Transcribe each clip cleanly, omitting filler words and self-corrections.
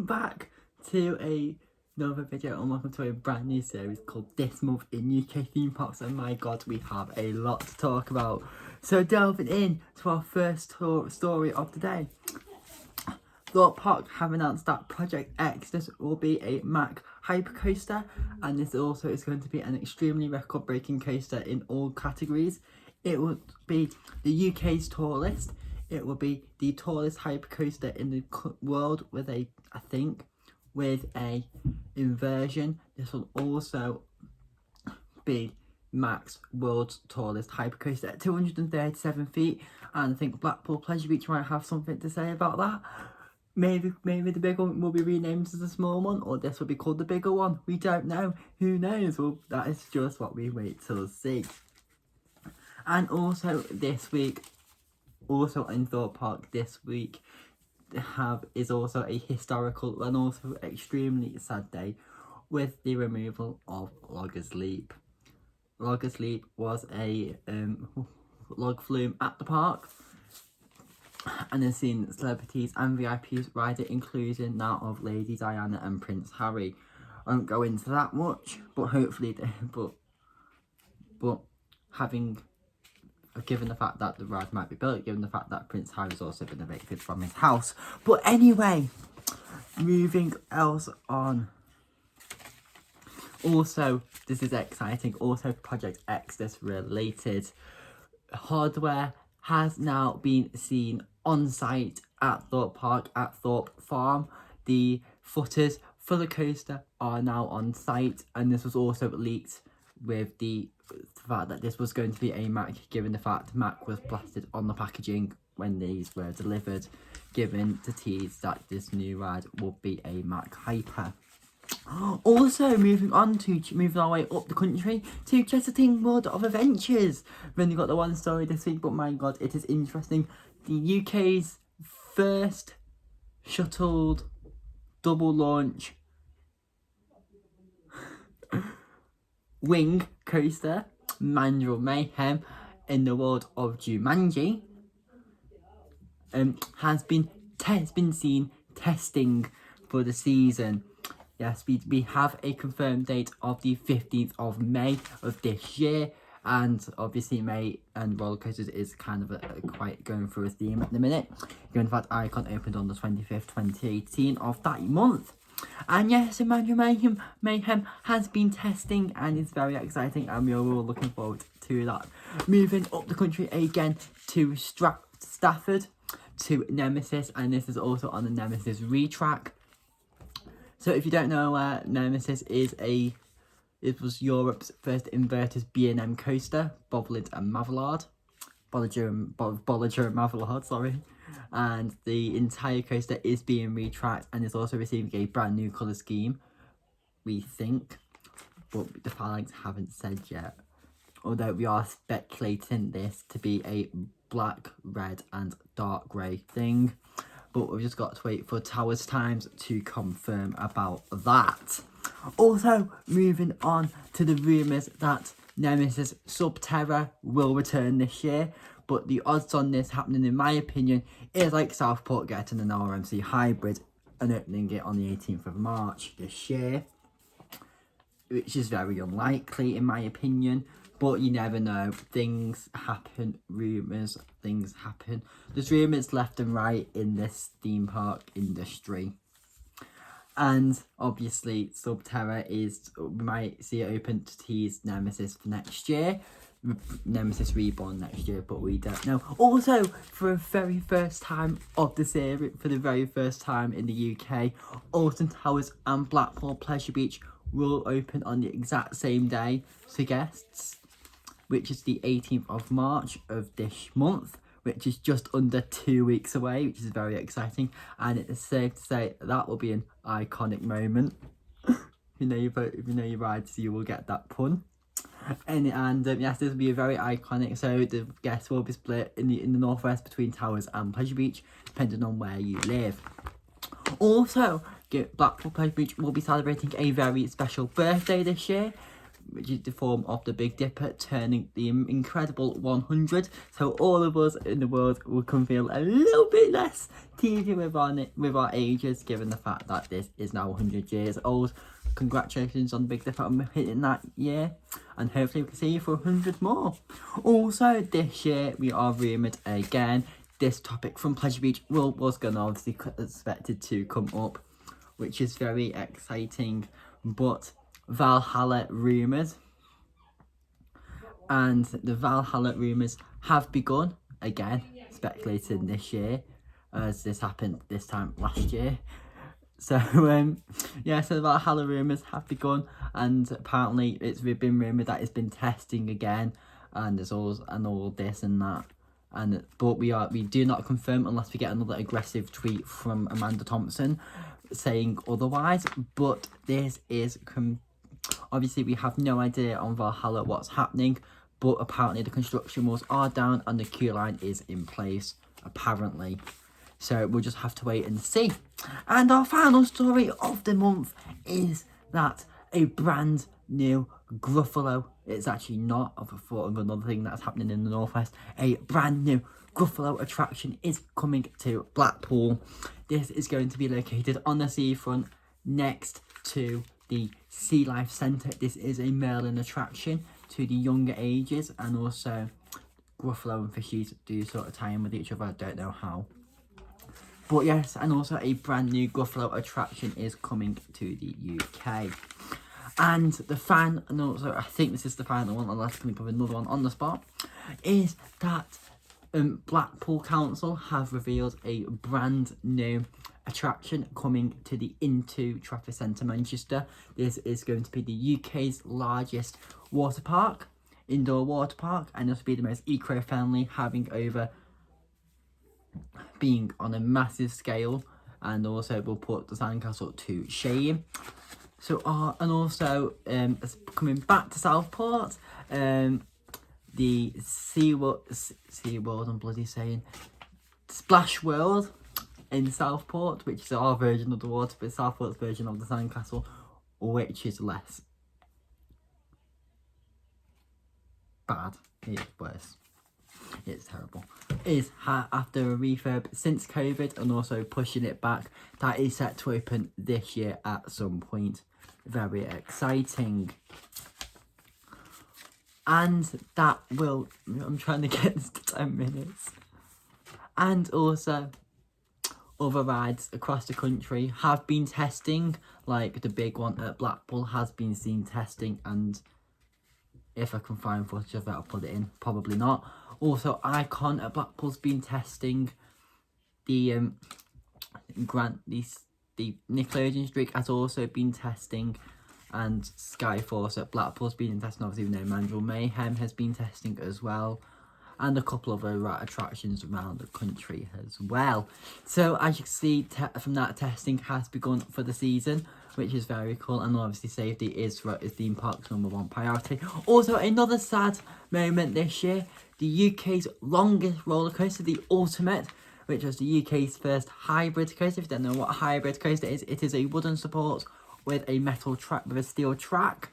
back to another video and welcome to a brand new series called This Month in UK Theme Parks. And my god, we have a lot to talk about. So delving in to our first story of the day. Thorpe Park have announced that Project Exodus will be a Mack hypercoaster, and this also is going to be an extremely record-breaking coaster in all categories. It will be the UK's tallest. It will be the tallest hypercoaster in the world with a inversion. This will also be Mack's world's tallest hypercoaster at 237 feet, and I think Blackpool Pleasure Beach might have something to say about that. Maybe the bigger one will be renamed as the small one, or this will be called the bigger one. We don't know. Who knows? Well, that is just what we wait till see. And also this week, also in Thorpe Park this week, is also a historical and also extremely sad day with the removal of Loggers Leap. Loggers Leap was a log flume at the park, and has seen celebrities and VIPs ride it, including that of Lady Diana and Prince Harry. I won't go into that much, but hopefully, but having, given the fact that the ride might be built, given the fact that Prince Harry's also been evicted from his house. But anyway, moving else on. Also, this is exciting, also Project Exodus related. Hardware has now been seen on site at Thorpe Park, at Thorpe Farm. The footers for the coaster are now on site, and this was also leaked with the fact that this was going to be a Mack, given the fact Mack was blasted on the packaging when these were delivered, given the tease that this new ride will be a Mack Hyper. Also, moving our way up the country to Chesterton World of Adventures. We've only got the one story this week, but my god, it is interesting. The UK's first shuttled double launch wing coaster, Mandrill Mayhem, in the world of Jumanji, has been seen testing for the season. Yes, we have a confirmed date of the 15th of May of this year, and obviously May and roller coasters is kind of quite going through a theme at the minute, given the fact Icon opened on the 25th, 2018 of that month. And yes, Mandrill Mayhem has been testing and is very exciting, and we are all looking forward to that. Moving up the country again to Stafford, to Nemesis, and this is also on the Nemesis retrack. So if you don't know, Nemesis it was Europe's first inverted B&M coaster, Bolliger and Mavellard, sorry. And the entire coaster is being retracked and is also receiving a brand new colour scheme, we think, but the filings haven't said yet. Although we are speculating this to be a black, red and dark grey thing. But we've just got to wait for Towers Times to confirm about that. Also, moving on to the rumours that Nemesis Subterra will return this year. But the odds on this happening, in my opinion, is like Southport getting an RMC hybrid and opening it on the 18th of March this year, which is very unlikely in my opinion. But you never know, things happen, things happen. There's rumours left and right in this theme park industry. And obviously Subterra we might see it open to tease Nemesis for next year. Nemesis Reborn next year, but we don't know. Also, for the very first time of the series, for the very first time in the UK, Alton Towers and Blackpool Pleasure Beach will open on the exact same day to guests, which is the 18th of March of this month, which is just under 2 weeks away, which is very exciting. And it's safe to say that will be an iconic moment. If you know your rides, you will get that pun. And yes, this will be a very iconic. So the guests will be split in the northwest between Towers and Pleasure Beach, depending on where you live. Also, Blackpool Pleasure Beach will be celebrating a very special birthday this year. which is the form of the Big Dipper turning the incredible 100. So all of us in the world will can feel a little bit less teasy with our ages, given the fact that this is now 100 years old. Congratulations on Big Dipper on hitting that year, and hopefully we can see you for 100 more. Also, this year we are rumoured again. This topic from Pleasure Beach was going to obviously expected to come up, which is very exciting. But Valhalla rumours, and the Valhalla rumours have begun again, speculated this year, as this happened this time last year. So yeah, so the Valhalla rumours have begun, and apparently it's been rumoured that it's been testing again, and there's all this and that. But we do not confirm unless we get another aggressive tweet from Amanda Thompson saying otherwise. But this is obviously we have no idea on Valhalla what's happening, but apparently the construction walls are down and the queue line is in place apparently. So we'll just have to wait and see. And our final story of the month is that a brand new Gruffalo, it's actually not, I've thought of another thing that's happening in the Northwest, a brand new Gruffalo attraction is coming to Blackpool. This is going to be located on the seafront next to the Sea Life Centre. This is a Merlin attraction to the younger ages, and also Gruffalo and fishies do sort of tie in with each other, I don't know how. But yes, and also a brand new Gruffalo attraction is coming to the UK. And the fan, and also I think this is the final one, unless I can think of another one on the spot, is that Blackpool Council have revealed a brand new attraction coming to the Into Trafford Centre Manchester. This is going to be the UK's largest water park, indoor water park, and this will be the most eco-friendly, being on a massive scale, and also will put the Sandcastle to shame. So and also coming back to Southport, the SeaWorld, I'm bloody saying, Splash World in Southport, which is our version of the water, but Southport's version of the Sandcastle, which is less bad. It's worse. It's terrible. Is after a refurb since COVID, and also pushing it back, that is set to open this year at some point. Very exciting. And that will, I'm trying to get this to 10 minutes. And also, other rides across the country have been testing, like the big one at Blackpool has been seen testing, and if I can find footage of it, I'll put it in. Probably not. Also, Icon at Blackpool's been testing. The Nickelodeon Streak has also been testing, and Skyforce at Blackpool's been testing. Obviously, we know Mandrill Mayhem has been testing as well, and a couple of other attractions around the country as well. So as you can see from that, testing has begun for the season, which is very cool, and obviously safety is theme park's #1 priority. Also, another sad moment this year, the UK's longest roller coaster, the Ultimate, which was the UK's first hybrid coaster. If you don't know what a hybrid coaster is, it is a wooden support with a metal track, with a steel track.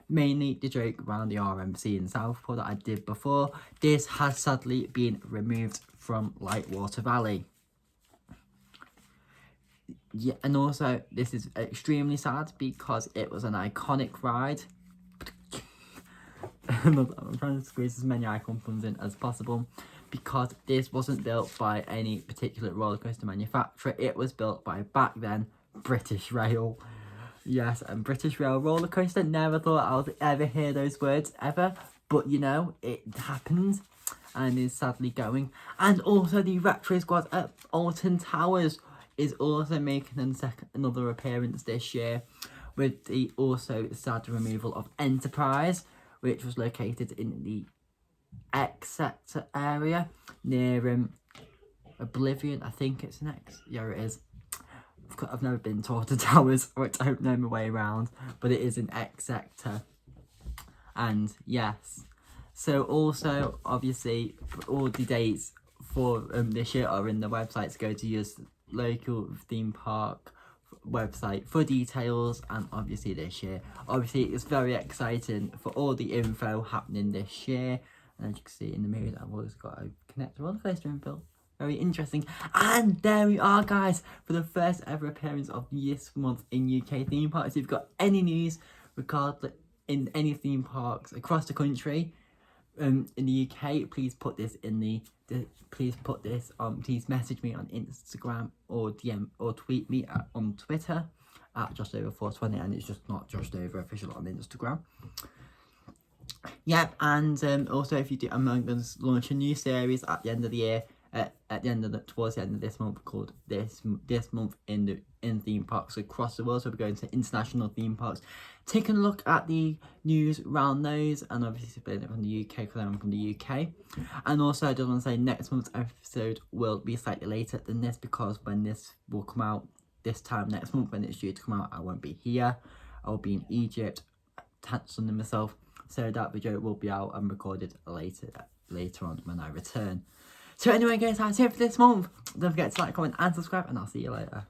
Mainly the joke around the RMC in Southport that I did before. This has sadly been removed from Lightwater Valley. Yeah, and also this is extremely sad because it was an iconic ride. I'm trying to squeeze as many icon puns in as possible, because this wasn't built by any particular roller coaster manufacturer. It was built by, back then, British Rail. Yes, and British Rail roller coaster. Never thought I would ever hear those words ever, but you know, it happened and is sadly going. And also the Retro Squad at Alton Towers is also making another appearance this year, with the also sad removal of Enterprise, which was located in the X sector area near Oblivion. I think it's an X. Yeah, it is. I've never been to Alton Towers, or I don't know my way around, but it is an X sector. And yes, so also obviously all the dates for this year are in the website, so go to your local theme park website for details. And obviously this year, obviously it's very exciting for all the info happening this year. And as you can see in the mirror, I've always got a connector on the first infill. Very interesting. And there we are, guys, for the first ever appearance of this month in UK theme parks. If you've got any news regardless in any theme parks across the country, in the UK, please put this in please message me on Instagram or DM or tweet me on Twitter at JoshOver420, and it's just not JoshOver official on Instagram. Yep, and also if you do, I'm going to launch a new series at the end of the year, towards the end of this month, called this month in theme parks across the world. So we're going to international theme parks, taking a look at the news around those, and obviously splitting it from the UK because I'm from the UK. And also I just want to say next month's episode will be slightly later than this, because when this will come out this time next month, when it's due to come out, I won't be here. I will be in Egypt, sunning myself. So that video will be out and recorded later on when I return. So anyway, guys, that's it for this month. Don't forget to like, comment and subscribe, and I'll see you later.